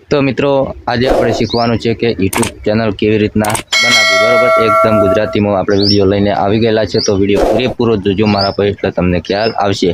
તો મિત્રો આજે આપણે શીખવાનું છે કે યુટ્યુબ ચેનલ કેવી રીતના બનાવવી, બરાબર। એકદમ ગુજરાતીમાં આપણે વિડીયો લઈને આવી ગયેલા છે, તો વિડીયો પૂરેપૂરો જોજો મારા પર, એટલે તમને ખ્યાલ આવશે।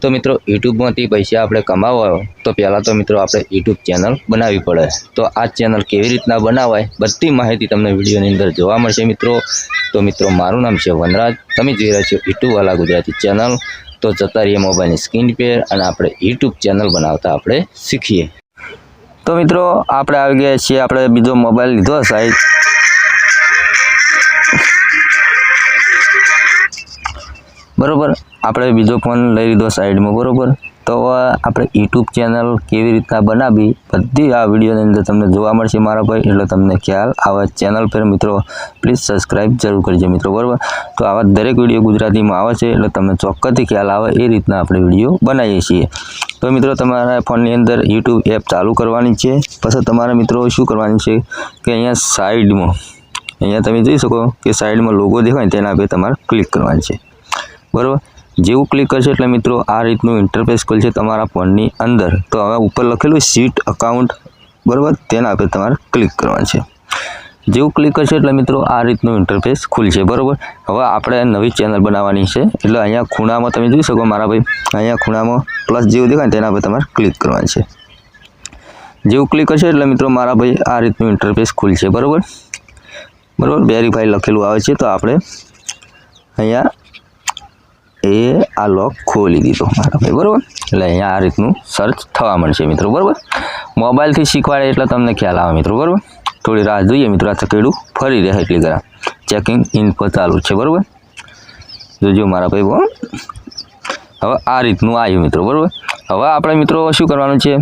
તો મિત્રો યુટ્યુબમાંથી પૈસા આપણે કમાવા હોય તો પહેલાં તો મિત્રો આપણે યુટ્યુબ ચેનલ બનાવવી પડે। તો આ ચેનલ કેવી રીતના બનાવાય બધી માહિતી તમને વિડીયોની અંદર જોવા મળશે મિત્રો। તો મિત્રો મારું નામ છે વનરાજ, તમે જોઈ રહ્યા છો યુટ્યુબવાલા ગુજરાતી ચેનલ। તો જતા રહીએ મોબાઈલની સ્ક્રીન પર અને આપણે યુટ્યુબ ચેનલ બનાવતા આપણે શીખીએ। તો મિત્રો આપણે આવી ગયા છીએ, આપણે બીજો મોબાઈલ લીધો સાહેબ, બરાબર। આપણે બીજો ફોન લઈ લીધો સાઈડમાં, બરાબર। તો આપણે યુટ્યુબ ચેનલ કેવી રીતના બનાવવી બધી આ વિડીયોની અંદર તમને જોવા મળશે મારા ભાઈ, એટલે તમને ખ્યાલ આવે। ચેનલ પર મિત્રો પ્લીઝ સબસ્ક્રાઈબ જરૂર કરજો મિત્રો, બરાબર। તો આવા દરેક વિડીયો ગુજરાતીમાં આવે છે એટલે તમને ચોક્કસથી ખ્યાલ આવે એ રીતના આપણે વિડીયો બનાવીએ છીએ। તો મિત્રો તમારા ફોનની અંદર યુટ્યુબ એપ ચાલુ કરવાની છે, પછી તમારા મિત્રો શું કરવાનું છે કે અહીંયા સાઈડમાં, અહીંયા તમે જોઈ શકો કે સાઈડમાં લોગો દેખાય તેના પર તમારે ક્લિક કરવાનું છે, બરાબર। જેવું ક્લિક કરશે એટલે મિત્રો આ રીતનું ઇન્ટરફેસ ખુલશે તમારા ફોનની અંદર। તો હવે ઉપર લખેલું સીટ અકાઉન્ટ, બરાબર, તેના પર તમારે ક્લિક કરવાનું છે। જેવું ક્લિક કરશે એટલે મિત્રો આ રીતનું ઇન્ટરફેસ ખુલશે, બરાબર। હવે આપણે નવી ચેનલ બનાવવાની છે, એટલે અહીંયા ખૂણામાં તમે જોઈ શકો મારા ભાઈ, અહીંયા ખૂણામાં પ્લસ જેવું દેખાય તેના પર તમારે ક્લિક કરવાનું છે। જેવું ક્લિક કરશે એટલે મિત્રો મારા ભાઈ આ રીતનું ઇન્ટરફેસ ખુલશે, બરાબર, બરાબર। વેરીફાઈ લખેલું આવે છે, તો આપણે અહીંયા આ લોક ખોલી દીધો મારા ભાઈ, બરાબર। એટલે અહીંયા આ રીતનું સર્ચ થવા મળશે મિત્રો, બરાબર। મોબાઈલથી શીખવાડે એટલે તમને ખ્યાલ આવે મિત્રો, બરાબર। થોડી રાહ જોઈએ મિત્રો, આ ચકેડું ફરી રહે એટલી ઘણા ચેકિંગ ઇન્ફો ચાલુ છે, બરાબર, જોજો મારા ભાઈ। હવે આ રીતનું આવ્યું મિત્રો, બરાબર। હવે આપણે મિત્રો શું કરવાનું છે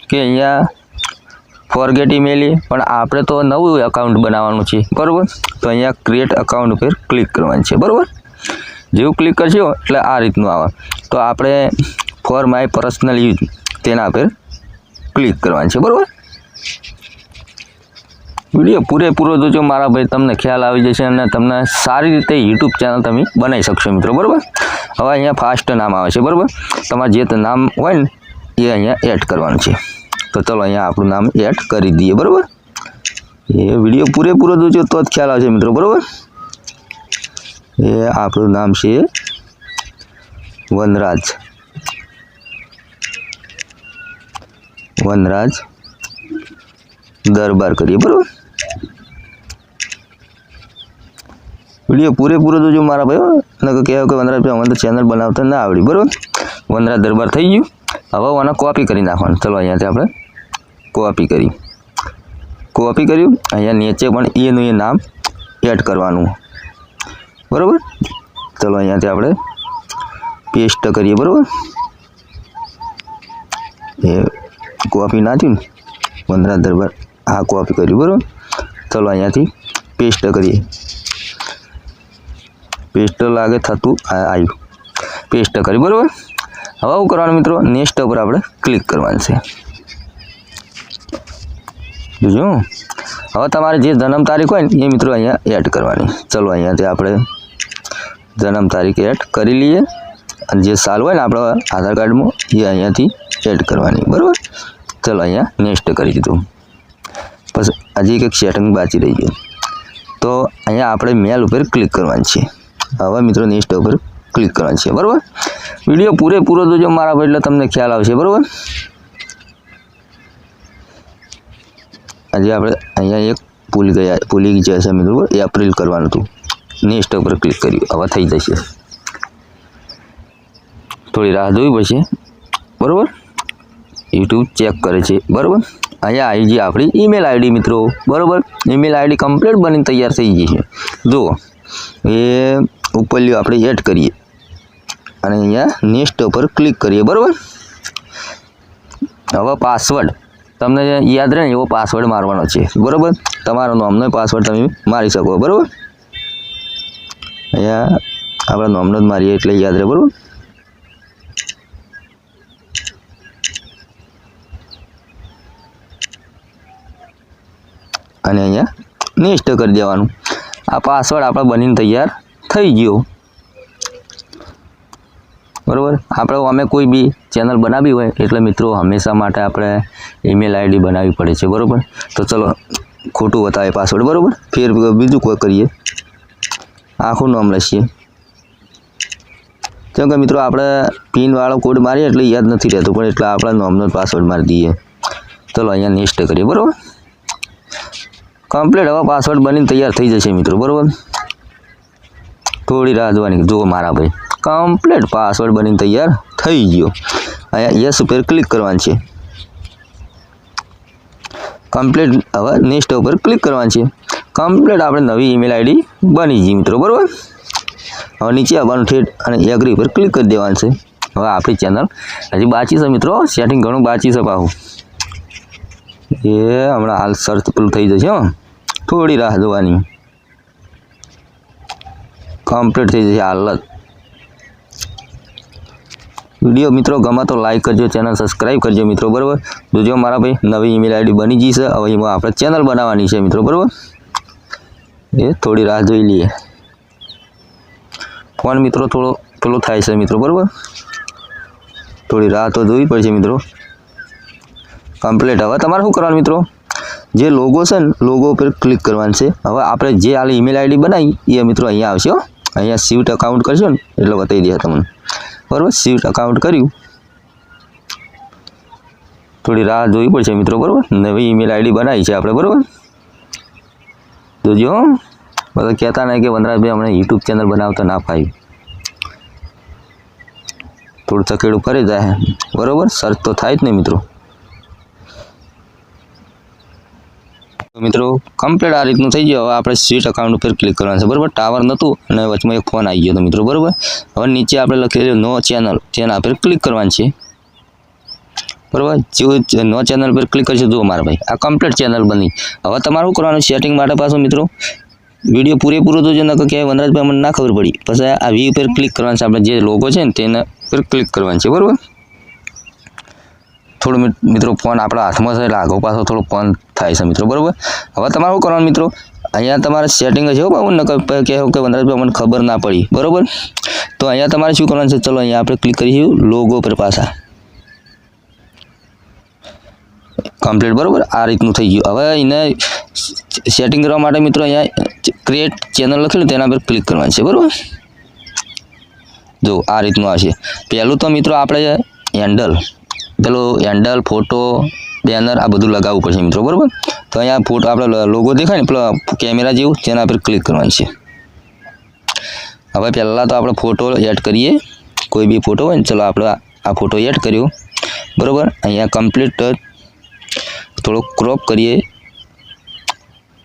કે અહીંયા ફોરગેટ ઈમેલ, પણ આપણે તો નવું એકાઉન્ટ બનાવવાનું છે, બરાબર। તો અહીંયા ક્રિએટ અકાઉન્ટ ઉપર ક્લિક કરવાનું છે, બરાબર। જેવું ક્લિક કરશો એટલે આ રીતનું આવે, તો આપણે ફોર માય પર્સનલ યુઝ તેના પર ક્લિક કરવાનું છે, બરાબર। વિડીયો પૂરેપૂરો જોજો મારા ભાઈ, તમને ખ્યાલ આવી જશે અને તમને સારી રીતે યુટ્યુબ ચેનલ તમે બનાવી શકશો મિત્રો, બરાબર। હવે અહીંયા ફાસ્ટ નામ આવે છે, બરાબર, તમારે જે નામ હોય ને એ અહીંયા એડ કરવાનું છે। તો ચલો અહીંયા આપણું નામ એડ કરી દઈએ, બરાબર। એ વિડીયો પૂરેપૂરો જોજો તો જ ખ્યાલ આવશે મિત્રો, બરાબર। એ આપણું નામ છે વનરાજ, વનરાજ દરબાર કરીએ, બરાબર। વિડીયો પૂરેપૂરો જોજો મારા ભાઈ, નકર કહેવાય કે વનરાજ ભાઈ અમને તો ચેનલ બનાવતા ના આવડી, બરાબર। વનરાજ દરબાર થઈ ગયું। હવે આને કોપી કરી નાખવાનું, ચલો અહીંયાથી આપણે કોપી કર્યું, અહીંયા નીચે પણ એનું એ નામ એડ કરવાનું, બરાબર। ચલો અહીંયાથી આપણે પેસ્ટ કરીએ, બરાબર। એ કોપી ના થયું ને, વનરાજ દરબાર આ કોપી કર્યું, બરાબર। ચલો અહીંયાથી પેસ્ટ કરીએ, પેસ્ટ લાગે થતું આવ્યું, પેસ્ટ કર્યું, બરાબર। હવે શું કરવાનું મિત્રો, નેક્સ્ટ ઉપર આપણે ક્લિક કરવાનું છે, જોજો। હવે તમારે જે જન્મ તારીખ હોય ને એ મિત્રો અહીંયા એડ કરવાની, ચલો અહીંયાથી આપણે જન્મ તારીખ એડ કરી લઈએ, અને જે સાલ હોય ને આપણા આધાર કાર્ડમાં એ અહીંયાથી એડ કરવાની, બરાબર। ચલો અહીંયા નેક્સ્ટ કરી દીધું, પછી હજી કંઈક સેટિંગ બાકી રહી ગયું, તો અહીંયા આપણે મેલ ઉપર ક્લિક કરવાની છે। હવે મિત્રો નેક્સ્ટ ઉપર ક્લિક કરવાની છે, બરાબર। વિડીયો પૂરેપૂરો જોજો મારા ભાઈ, એટલે તમને ખ્યાલ આવશે, બરાબર। હજી આપણે અહીંયા એક ભૂલી ગયા છે મિત્રો, એપ્રિલ કરવાનું હતું, નેક્સ્ટ ઉપર ક્લિક કર્યું, હવે થઈ જશે, થોડી રાહ જોવી પડશે, બરાબર। યુટ્યુબ ચેક કરે છે, બરાબર। અહીંયા આવી ગઈ આપણી ઈમેલ આઈડી મિત્રો, બરાબર। ઈમેલ આઈડી કમ્પ્લીટ બનીને તૈયાર થઈ ગઈ છે, જુઓ એ ઉપર લ્યો આપણે એડ કરીએ અને અહીંયા નેક્સ્ટ ઉપર ક્લિક કરીએ, બરાબર। હવે પાસવર્ડ તમને યાદ રહે ને એવો પાસવર્ડ મારવાનો છે, બરાબર। તમારો નામનો પાસવર્ડ તમે મારી શકો, બરાબર। અહીંયા આપણા નામનો જ મારીએ એટલે યાદ રહે, બરાબર। અને અહીંયા નેક્સ્ટ કરી દેવાનું, આ પાસવર્ડ આપણે બનીને તૈયાર થઈ ગયો, બરાબર. આપણે અમે કોઈ બી ચેનલ બનાવી હોય એટલે મિત્રો હંમેશા માટે આપણે ઈમેલ આઈડી બનાવવી પડે છે, બરાબર. તો ચલો ખોટું બતાવે પાસવર્ડ, બરાબર. ફેર બીજું કોઈ કરીએ, આખું નામ લખીએ. કેમ કે મિત્રો આપણે પિનવાળો કોડ મારીએ એટલે યાદ નથી રહેતો, પણ એટલે આપણા નામનો પાસવર્ડ મારી દઈએ. ચલો અહીંયા નેક્સ્ટ કરીએ, બરાબર. કમ્પ્લીટ હવે પાસવર્ડ બનીને તૈયાર થઈ જશે મિત્રો, બરાબર. થોડી રાહ જોવાની. જુઓ મારા ભાઈ, કમ્પ્લીટ પાસવર્ડ બનીને તૈયાર થઈ ગયો. અહીંયા યસ ઉપર ક્લિક કરવાનું છે. કમ્પ્લીટ હવે નેક્સ્ટ ઉપર ક્લિક કરવાનું છે. કમ્પ્લીટ આપણે નવી ઈમેલ આઈડી બની ગઈ મિત્રો, બરાબર. હવે નીચે આવવાનું ઠેઠ અને એગ્રી ઉપર ક્લિક કરી દેવાનું છે. હવે આપણી ચેનલ હજી બાકી છે મિત્રો, સેટિંગ ઘણું બાકી છે પાછું. એ હમણાં હાલ સર્ચ પેલું થઈ જશે. થોડી રાહ જોવાની. કમ્પ્લીટ થઈ જશે હાલ જ. વિડીયો મિત્રો ગમે તો લાઈક કરજો, ચેનલ સબસ્ક્રાઈબ કરજો મિત્રો, બરાબર. જોજો મારા ભાઈ નવી ઈમેલ આઈડી બની ગઈ છે. હવે એમાં આપણે ચેનલ બનાવવાની છે મિત્રો, બરાબર. એ થોડી રાહ જોઈ લઈએ. ફોન મિત્રો થોડો પેલો થાય છે મિત્રો, બરાબર. થોડી રાહ તો જોવી પડશે મિત્રો. કમ્પ્લીટ હવે તમારે શું કરવાનું મિત્રો, જે લોગો છે ને લોગો ઉપર ક્લિક કરવાનું છે. હવે આપણે જે હાલ ઈમેલ આઈડી બનાવી એ મિત્રો અહીંયા આવશે. અહીંયા શિફ્ટ અકાઉન્ટ કરશો ને એટલે બતાવી દે તમને, બરાબર. શિફ્ટ અકાઉન્ટ કર્યું. થોડી રાહ જોવી પડશે મિત્રો, બરાબર. નવી ઈમેલ આઈડી બનાવી છે આપણે, બરાબર. જોજો બધા કહેતા નહીં કે વનરાજભાઈ હમણાં યુટ્યુબ ચેનલ બનાવતા ના પાયું. થોડું ચકેડું ફરી જાય, બરાબર. સર્ચ તો થાય જ નહીં મિત્રો. મિત્રો કમ્પ્લીટ આ રીતનું થઈ ગયું. હવે આપણે સ્વીટ અકાઉન્ટ ઉપર ક્લિક કરવાનું છે, બરાબર. ટાવર નહોતું અને વચમાં એક ફોન આવી ગયો હતો મિત્રો, બરાબર. હવે નીચે આપણે લખેલું નો ચેનલ, તેના ઉપર ક્લિક કરવાનું છે, બરાબર. જેવું નો ચેનલ પર ક્લિક કરશો, જુઓ મારા ભાઈ આ કમ્પ્લીટ ચેનલ બની. હવે તમારે શું કરવાનું સેટિંગ માટે પાછું મિત્રો વિડીયો પૂરેપૂરો જોજો, ન કે વનરાજભાઈ મને ના ખબર પડી. પછી આ વી ઉપર ક્લિક કરવાનું છે. આપણે જે લોગો છે ને તેના પર ક્લિક કરવાનું છે, બરાબર. થોડું મિત્રો ફોન આપણા હાથમાં છે એટલે આગો પાછો થોડો ફોન થાય છે મિત્રો, બરાબર. હવે તમારે શું કરવાનું મિત્રો, અહીંયા તમારે સેટિંગ છે બાબુ, ન કહેવો કે વનરાજભાઈ મને ખબર ના પડી, બરાબર. તો અહીંયા તમારે શું કરવાનું છે, ચલો અહીંયા આપણે ક્લિક કરીશું લોગો પર પાછા. કમ્પ્લીટ, બરાબર. આ રીતનું થઈ ગયું. હવે એને સેટિંગ કરવા માટે મિત્રો અહીંયા ક્રિએટ ચેનલ લખેલું તેના પર ક્લિક કરવાનું છે, બરાબર. જો આ રીતનું આવશે. પહેલું તો મિત્રો આપણે પેલો હેન્ડલ ફોટો બેનર આ બધું લગાવવું પડશે મિત્રો, બરાબર. તો અહીંયા ફોટો આપણે લોગો દેખાય ને પેલો કેમેરા જેવું, તેના પર ક્લિક કરવાનું છે. હવે પહેલાં તો આપણે ફોટો એડ કરીએ, કોઈ બી ફોટો હોય ને. ચલો આપણે આ ફોટો એડ કર્યો, બરાબર. અહીંયા કમ્પ્લીટ થોડો ક્રોપ કરીએ,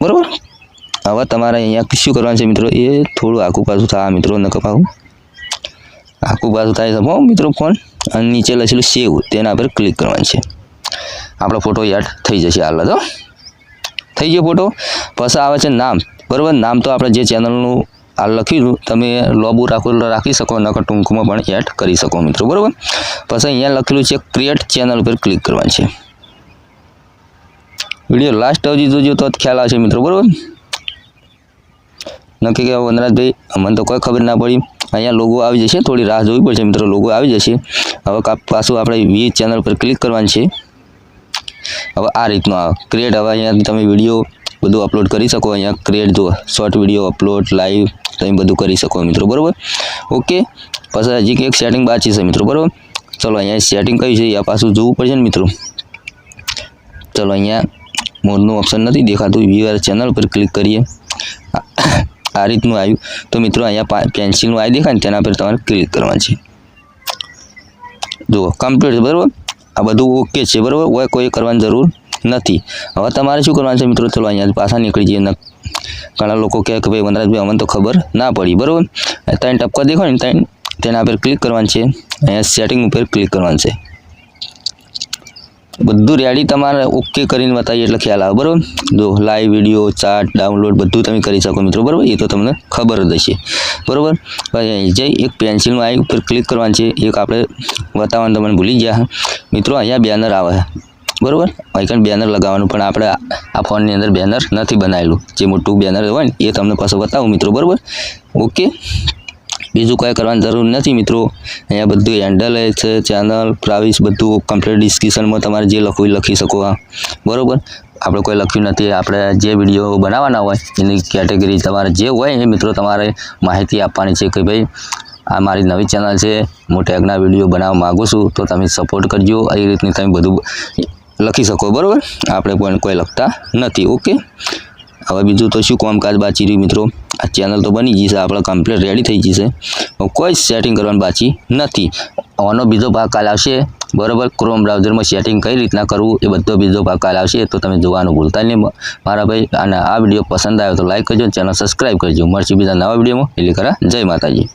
બરાબર. હવે તમારે અહીંયા શું કરવાનું છે મિત્રો, એ થોડું આખું પાછું થાય મિત્રો, ન કપાવું આખું પાછું થાય છે મિત્રો ફોન. અને નીચે લખેલું સેવ તેના પર ક્લિક કરવાનું છે. આપણો ફોટો એડ થઈ જશે. હાલ તો થઈ ગયો ફોટો. પછી આવે છે નામ, બરાબર. નામ તો આપણે જે ચેનલનું હાલ લખ્યું તમે લોબુ રાખી શકો, નકર ટૂંકમાં પણ એડ કરી શકો મિત્રો, બરાબર. પછી અહીંયા લખેલું છે ક્રિએટ ચેનલ પર ક્લિક કરવાનું છે. વિડીયો લાસ્ટ સુધી જોજો તો જ ખ્યાલ આવશે મિત્રો, બરાબર. નક્કી કે વનરાજભાઈ મને તો કોઈ ખબર ના પડી. અહીંયા લોગો આવી જશે, થોડી રાહ જોવી પડશે મિત્રો, લોગો આવી જશે. હવે પાછું આપણે વી ચેનલ પર ક્લિક કરવાનું છે. હવે આ રીતનું આવે ક્રિએટ. હવે અહીંયા તમે વિડીયો બધું અપલોડ કરી શકો. અહીંયા ક્રિએટ જુઓ, શોર્ટ વિડીયો અપલોડ લાઈવ તમે બધું કરી શકો મિત્રો, બરાબર. ઓકે. પછી હજી એક સેટિંગ બાકી છે મિત્રો, બરાબર. ચલો અહીંયા સેટિંગ કઈ છે આ પાછું જોવું પડશે ને મિત્રો. ચલો અહીંયા મોડનું ઓપ્શન નથી દેખાતું, વ્યૂઅર ચેનલ પર ક્લિક કરીએ. આ રીતનું આવ્યું. તો મિત્રો અહીંયા પેન્સિલનું આવી દેખાય ને તેના પર તમારે ક્લિક કરવાનું છે. જુઓ કમ્પ્લીટ, બરાબર. આ બધું ઓકે છે, બરાબર. હોય કોઈ કરવાની જરૂર નથી. હવે તમારે શું કરવાનું છે મિત્રો, ચલો અહીંયા પાછા નીકળી જઈએ. ઘણા લોકો કહે કે ભાઈ વનરાજભાઈ અમને તો ખબર ના પડી, બરાબર. ત્રણ ટપકા દેખાય ને તેના પર ક્લિક કરવાનું છે. અહીંયા સેટિંગ ઉપર ક્લિક કરવાનું છે. બધું રેડી તમારે ઓકે કરીને બતાવીએ એટલે ખ્યાલ આવે, બરાબર. જો લાઈવ વિડીયો ચાર્ટ ડાઉનલોડ બધું તમે કરી શકો મિત્રો, બરાબર. એ તો તમને ખબર જ હશે, બરાબર. અહીં જઈ એક પેન્સિલનું આ ઉપર ક્લિક કરવાનું છે. એક આપણે બતાવવાનું તમને ભૂલી ગયા મિત્રો, અહીંયા બેનર આવે, બરાબર. અહીં બેનર લગાવવાનું, પણ આપણે આ ફોનની અંદર બેનર નથી બનાવેલું. જે મોટું બેનર હોય ને એ તમને પાછું બતાવું મિત્રો, બરાબર. ઓકે. બીજું કાંઈ કરવાની જરૂર નથી મિત્રો. અહીંયા બધું હેન્ડલ છે, ચેનલ પ્રાઇસ બધું કમ્પ્લીટ ડિસ્ક્રિપ્શનમાં તમારે જે લખવું એ લખી શકો. બરાબર, આપણે કોઈ લખ્યું નથી. આપણે જે વિડીયો બનાવવાના હોય એની કેટેગરી તમારે જે હોય એ મિત્રો તમારે માહિતી આપવાની છે કે ભાઈ આ મારી નવી ચેનલ છે, હું ટેગના વિડીયો બનાવવા માગું છું, તો તમે સપોર્ટ કરજો. એ રીતની તમે બધું લખી શકો. બરાબર, આપણે પણ કોઈ લખતા નથી. ઓકે, હવે બીજું તો શું કામકાજ બાકી રહ્યું મિત્રો. આ ચેનલ તો બની ગઈ છે, આપણે કમ્પ્લીટ રેડી થઈ ગઈ છે. કોઈ સેટિંગ કરવાનું બાકી નથી. આનો બીજો ભાગ કાલ આવશે. બરાબર, ક્રોમ બ્રાઉઝરમાં સેટિંગ કઈ રીતના કરવું એ બધો બીજો ભાગ કાલ આવશે, તો તમે જોવાનું ભૂલતા નહીં મારા ભાઈ. અને આ વિડીયો પસંદ આવ્યો તો લાઈક કરજો, ચેનલ સબસ્ક્રાઈબ કરજો. મળશે બીજા નવા વિડીયોમાં. એટલે ખરા, જય માતાજી.